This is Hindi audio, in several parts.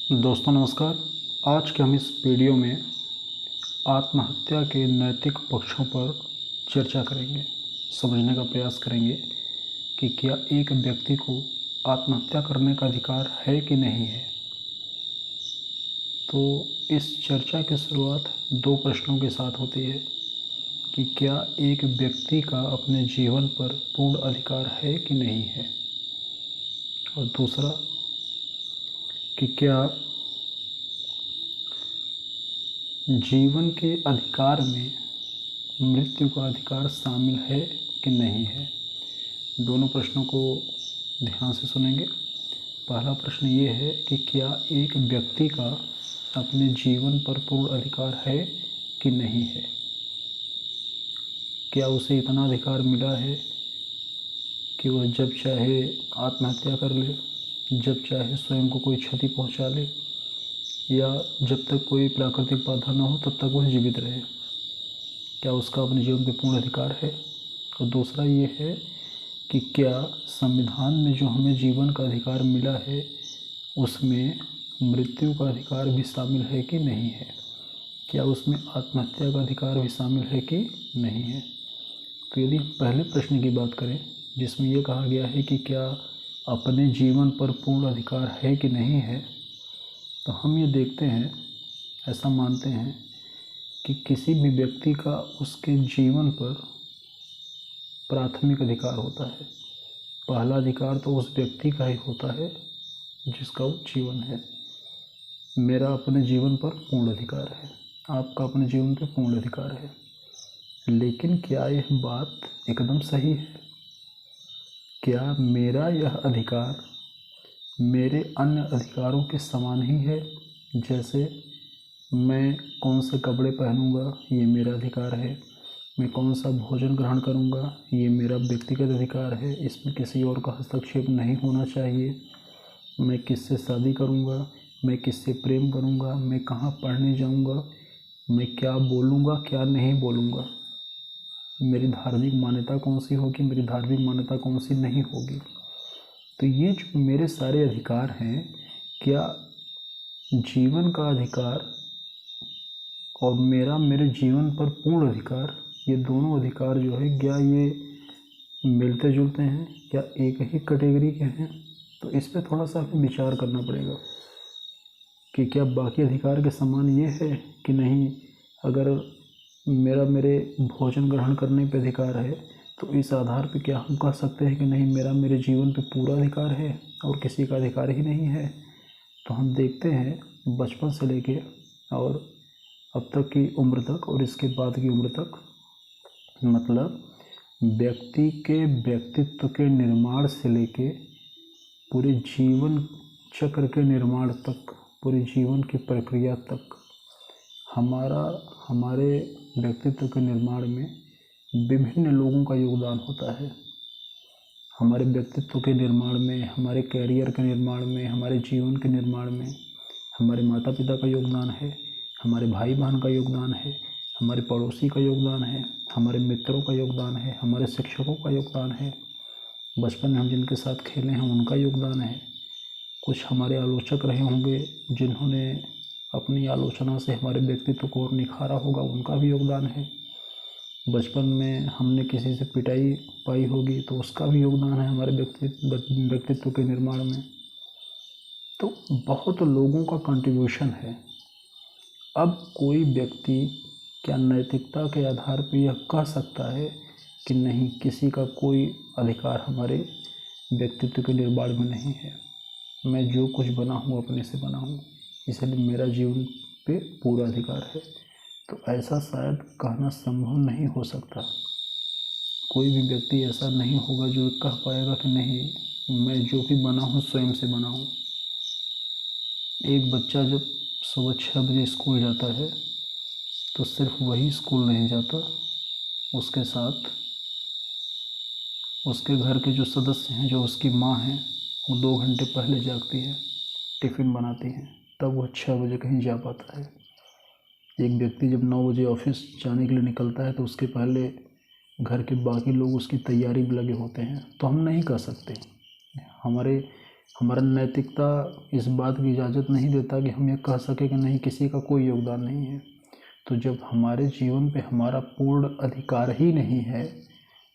दोस्तों नमस्कार। आज के हम इस वीडियो में आत्महत्या के नैतिक पक्षों पर चर्चा करेंगे, समझने का प्रयास करेंगे कि क्या एक व्यक्ति को आत्महत्या करने का अधिकार है कि नहीं है। तो इस चर्चा की शुरुआत दो प्रश्नों के साथ होती है कि क्या एक व्यक्ति का अपने जीवन पर पूर्ण अधिकार है कि नहीं है, और दूसरा कि क्या जीवन के अधिकार में मृत्यु का अधिकार शामिल है कि नहीं है। दोनों प्रश्नों को ध्यान से सुनेंगे। पहला प्रश्न ये है कि क्या एक व्यक्ति का अपने जीवन पर पूर्ण अधिकार है कि नहीं है। क्या उसे इतना अधिकार मिला है कि वह जब चाहे आत्महत्या कर ले, जब चाहे स्वयं को कोई क्षति पहुंचा ले, या जब तक कोई प्राकृतिक बाधा न हो तब तक वह जीवित रहे। क्या उसका अपने जीवन पर पूर्ण अधिकार है। और दूसरा ये है कि क्या संविधान में जो हमें जीवन का अधिकार मिला है उसमें मृत्यु का अधिकार भी शामिल है कि नहीं है। क्या उसमें आत्महत्या का अधिकार भी शामिल है कि नहीं है। तो यदि पहले प्रश्न की बात करें जिसमें यह कहा गया है कि क्या अपने जीवन पर पूर्ण अधिकार है कि नहीं है, तो हम ये देखते हैं, ऐसा मानते हैं कि किसी भी व्यक्ति का उसके जीवन पर प्राथमिक अधिकार होता है। पहला अधिकार तो उस व्यक्ति का ही होता है जिसका वो जीवन है। मेरा अपने जीवन पर पूर्ण अधिकार है, आपका अपने जीवन पर पूर्ण अधिकार है। लेकिन क्या यह बात एकदम सही है। क्या मेरा यह अधिकार मेरे अन्य अधिकारों के समान ही है। जैसे मैं कौन से कपड़े पहनूंगा ये मेरा अधिकार है, मैं कौन सा भोजन ग्रहण करूंगा ये मेरा व्यक्तिगत अधिकार है, इसमें किसी और का हस्तक्षेप नहीं होना चाहिए। मैं किससे शादी करूंगा, मैं किससे प्रेम करूंगा, मैं कहाँ पढ़ने जाऊंगा, मैं क्या बोलूंगा क्या नहीं बोलूंगा, मेरी धार्मिक मान्यता कौन सी होगी, मेरी धार्मिक मान्यता कौन सी नहीं होगी। तो ये जो मेरे सारे अधिकार हैं, क्या जीवन का अधिकार और मेरे जीवन पर पूर्ण अधिकार, ये दोनों अधिकार जो है क्या ये मिलते जुलते हैं, क्या एक ही कैटेगरी के हैं। तो इस पर थोड़ा सा हमें विचार करना पड़ेगा कि क्या बाकी अधिकार के समान ये है कि नहीं। अगर मेरे भोजन ग्रहण करने पर अधिकार है तो इस आधार पे क्या हम कह सकते हैं कि नहीं मेरे जीवन पे पूरा अधिकार है और किसी का अधिकार ही नहीं है। तो हम देखते हैं बचपन से लेके और अब तक की उम्र तक और इसके बाद की उम्र तक, मतलब व्यक्ति के व्यक्तित्व के निर्माण से लेके पूरे जीवन चक्र के निर्माण तक, पूरे जीवन की प्रक्रिया तक हमारे व्यक्तित्व के निर्माण में विभिन्न लोगों का योगदान होता है। हमारे व्यक्तित्व के निर्माण में, हमारे कैरियर के निर्माण में, हमारे जीवन के निर्माण में हमारे माता पिता का योगदान है, हमारे भाई बहन का योगदान है, हमारे पड़ोसी का योगदान है, हमारे मित्रों का योगदान है, हमारे शिक्षकों का योगदान है, बचपन में हम जिनके साथ खेले हैं उनका योगदान है। कुछ हमारे आलोचक रहे होंगे जिन्होंने अपनी आलोचना से हमारे व्यक्तित्व को और निखारा होगा, उनका भी योगदान है। बचपन में हमने किसी से पिटाई पाई होगी तो उसका भी योगदान है हमारे व्यक्तित्व के निर्माण में। तो बहुत लोगों का कंट्रीब्यूशन है। अब कोई व्यक्ति क्या नैतिकता के आधार पर यह कह सकता है कि नहीं किसी का कोई अधिकार हमारे व्यक्तित्व के निर्माण में नहीं है, मैं जो कुछ बना हूँ अपने से बना हूँ, इसलिए मेरा जीवन पे पूरा अधिकार है। तो ऐसा शायद कहना संभव नहीं हो सकता। कोई भी व्यक्ति ऐसा नहीं होगा जो कह पाएगा कि नहीं मैं जो भी बना हूँ स्वयं से बना हूँ। एक बच्चा जब सुबह 6 बजे स्कूल जाता है तो सिर्फ वही स्कूल नहीं जाता, उसके साथ उसके घर के जो सदस्य हैं, जो उसकी माँ हैं, वो 2 घंटे पहले जागती है, टिफ़िन बनाती हैं, तब वह 6 बजे कहीं जा पाता है। एक व्यक्ति जब 9 बजे ऑफिस जाने के लिए निकलता है तो उसके पहले घर के बाकी लोग उसकी तैयारी में लगे होते हैं। तो हम नहीं कह सकते हमारे हमारा नैतिकता इस बात की इजाज़त नहीं देता कि हम ये कह सकें कि नहीं, किसी का कोई योगदान नहीं है। तो जब हमारे जीवन पे हमारा पूर्ण अधिकार ही नहीं है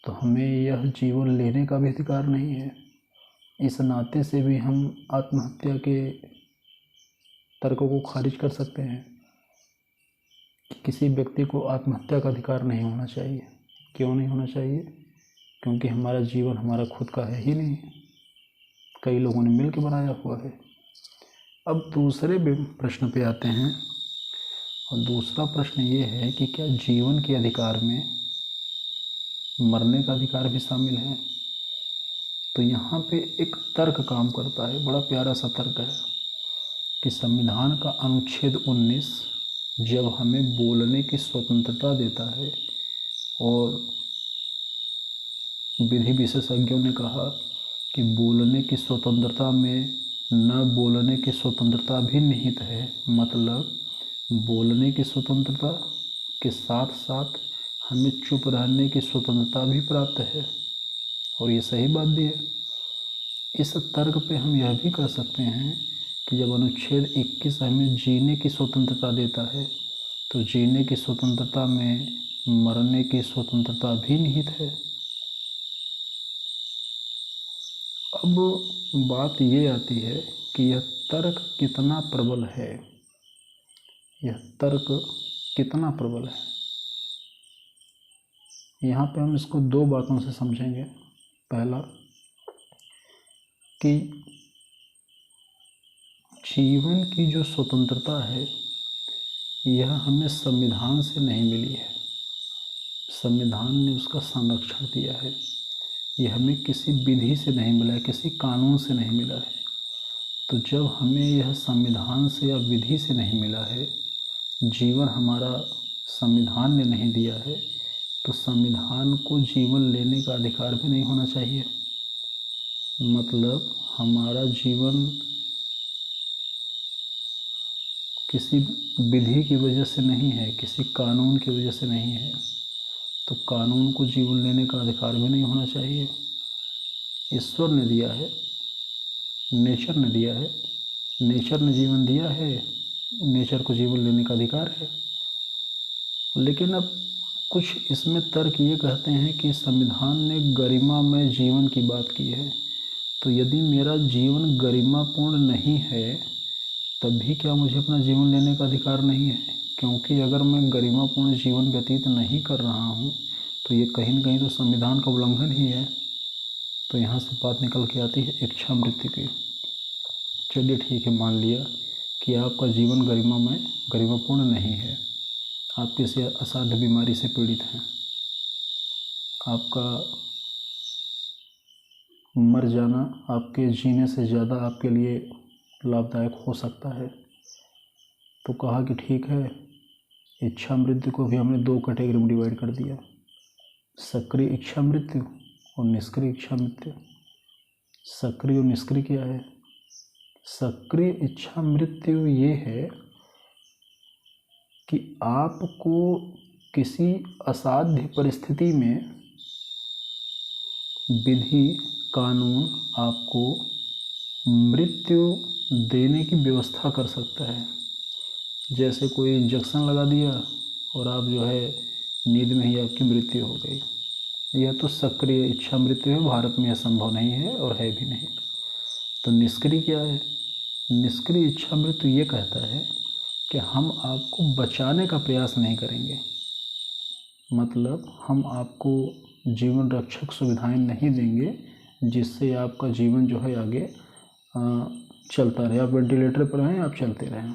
तो हमें यह जीवन लेने का भी अधिकार नहीं है। इस नाते से भी हम आत्महत्या के तर्कों को खारिज कर सकते हैं कि किसी व्यक्ति को आत्महत्या का अधिकार नहीं होना चाहिए। क्यों नहीं होना चाहिए? क्योंकि हमारा जीवन हमारा खुद का है ही नहीं, कई लोगों ने मिल के बनाया हुआ है। अब दूसरे प्रश्न पे आते हैं, और दूसरा प्रश्न ये है कि क्या जीवन के अधिकार में मरने का अधिकार भी शामिल है? तो यहाँ पे एक तर्क काम करता है, बड़ा प्यारा सा तर्क है कि संविधान का अनुच्छेद 19 जब हमें बोलने की स्वतंत्रता देता है, और विधि विशेषज्ञों ने कहा कि बोलने की स्वतंत्रता में न बोलने की स्वतंत्रता भी निहित है, मतलब बोलने की स्वतंत्रता के साथ साथ हमें चुप रहने की स्वतंत्रता भी प्राप्त है। और ये सही बात भी है। इस तर्क पे हम यह भी कह सकते हैं कि जब अनुच्छेद 21 हमें जीने की स्वतंत्रता देता है तो जीने की स्वतंत्रता में मरने की स्वतंत्रता भी निहित है। अब बात ये आती है कि यह तर्क कितना प्रबल है, यह तर्क कितना प्रबल है। यहाँ पे हम इसको दो बातों से समझेंगे। पहला कि जीवन की जो स्वतंत्रता है यह हमें संविधान से नहीं मिली है, संविधान ने उसका संरक्षण दिया है। यह हमें किसी विधि से नहीं मिला है, किसी कानून से नहीं मिला है। तो जब हमें यह संविधान से या विधि से नहीं मिला है, जीवन हमारा संविधान ने नहीं दिया है, तो संविधान को जीवन लेने का अधिकार भी नहीं होना चाहिए। मतलब हमारा जीवन किसी विधि की वजह से नहीं है, किसी कानून की वजह से नहीं है, तो कानून को जीवन लेने का अधिकार भी नहीं होना चाहिए। ईश्वर ने दिया है, नेचर ने दिया है, नेचर ने जीवन दिया है, नेचर को जीवन लेने का अधिकार है। लेकिन अब कुछ इसमें तर्क ये कहते हैं कि संविधान ने गरिमामय जीवन की बात की है, तो यदि मेरा जीवन गरिमापूर्ण नहीं है तब भी क्या मुझे अपना जीवन लेने का अधिकार नहीं है? क्योंकि अगर मैं गरिमापूर्ण जीवन व्यतीत नहीं कर रहा हूँ तो ये कहीं न कहीं तो संविधान का उल्लंघन ही है। तो यहाँ से बात निकल के आती है इच्छा मृत्यु की। चलिए ठीक है, मान लिया कि आपका जीवन गरिमापूर्ण नहीं है, आप किसी असाध्य बीमारी से पीड़ित हैं, आपका मर जाना आपके जीने से ज़्यादा आपके लिए लाभदायक हो सकता है। तो कहा कि ठीक है, इच्छा मृत्यु को भी हमने दो कैटेगरी में डिवाइड कर दिया, सक्रिय इच्छा मृत्यु और निष्क्रिय इच्छा मृत्यु। सक्रिय और निष्क्रिय क्या है? सक्रिय इच्छा मृत्यु ये है कि आपको किसी असाध्य परिस्थिति में विधि कानून आपको मृत्यु देने की व्यवस्था कर सकता है। जैसे कोई इंजेक्शन लगा दिया और आप जो है नींद में ही आपकी मृत्यु हो गई, यह तो सक्रिय इच्छा मृत्यु है। भारत में यह संभव नहीं है और है भी नहीं। तो निष्क्रिय क्या है? निष्क्रिय इच्छा मृत्यु ये कहता है कि हम आपको बचाने का प्रयास नहीं करेंगे, मतलब हम आपको जीवन रक्षक सुविधाएं नहीं देंगे जिससे आपका जीवन जो है आगे चलता रहे। आप वेंटिलेटर पर हैं, आप चलते रहें,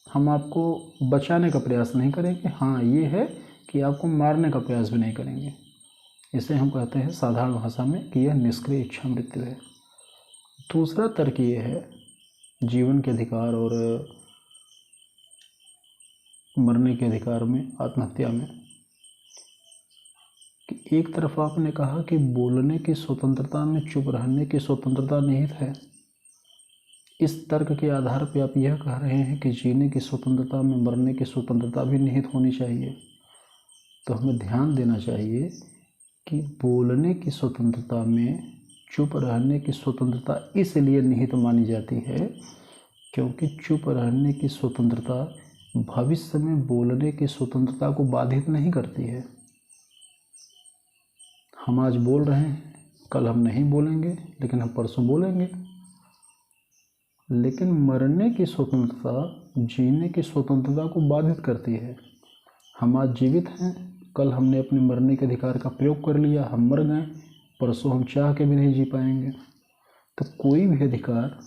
हम आपको बचाने का प्रयास नहीं करेंगे। हाँ, ये है कि आपको मारने का प्रयास भी नहीं करेंगे। इसे हम कहते हैं साधारण भाषा में कि यह निष्क्रिय इच्छा मृत्यु है। दूसरा तर्क ये है जीवन के अधिकार और मरने के अधिकार में, आत्महत्या में, कि एक तरफ आपने कहा कि बोलने की स्वतंत्रता में चुप रहने की स्वतंत्रता निहित है। इस तर्क के आधार पर आप यह कह रहे हैं कि जीने की स्वतंत्रता में मरने की स्वतंत्रता भी निहित होनी चाहिए। तो हमें ध्यान देना चाहिए कि बोलने की स्वतंत्रता में चुप रहने की स्वतंत्रता इसलिए निहित मानी जाती है क्योंकि चुप रहने की स्वतंत्रता भविष्य में बोलने की स्वतंत्रता को बाधित नहीं करती है। हम आज बोल रहे हैं, कल हम नहीं बोलेंगे, लेकिन हम परसों बोलेंगे। लेकिन मरने की स्वतंत्रता जीने की स्वतंत्रता को बाधित करती है। हम आज जीवित हैं, कल हमने अपने मरने के अधिकार का प्रयोग कर लिया, हम मर गए, परसों हम चाह के भी नहीं जी पाएंगे। तो कोई भी अधिकार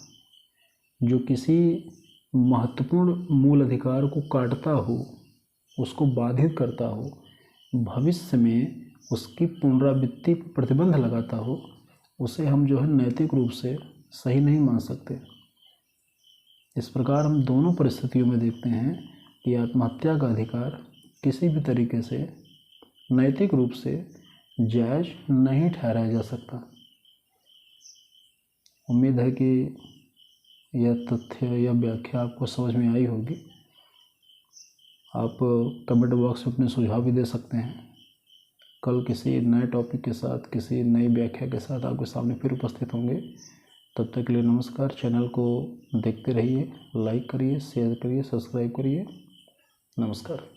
जो किसी महत्वपूर्ण मूल अधिकार को काटता हो, उसको बाधित करता हो, भविष्य में उसकी पुनरावृत्ति पर प्रतिबंध लगाता हो, उसे हम जो है नैतिक रूप से सही नहीं मान सकते। इस प्रकार हम दोनों परिस्थितियों में देखते हैं कि आत्महत्या का अधिकार किसी भी तरीके से नैतिक रूप से जायज़ नहीं ठहराया जा सकता। उम्मीद है कि यह तथ्य या व्याख्या आपको समझ में आई होगी। आप कमेंट बॉक्स में अपने सुझाव भी दे सकते हैं। कल किसी नए टॉपिक के साथ, किसी नई व्याख्या के साथ आपके सामने फिर उपस्थित होंगे। तब तक के लिए नमस्कार। चैनल को देखते रहिए, लाइक करिए, शेयर करिए, सब्सक्राइब करिए। नमस्कार।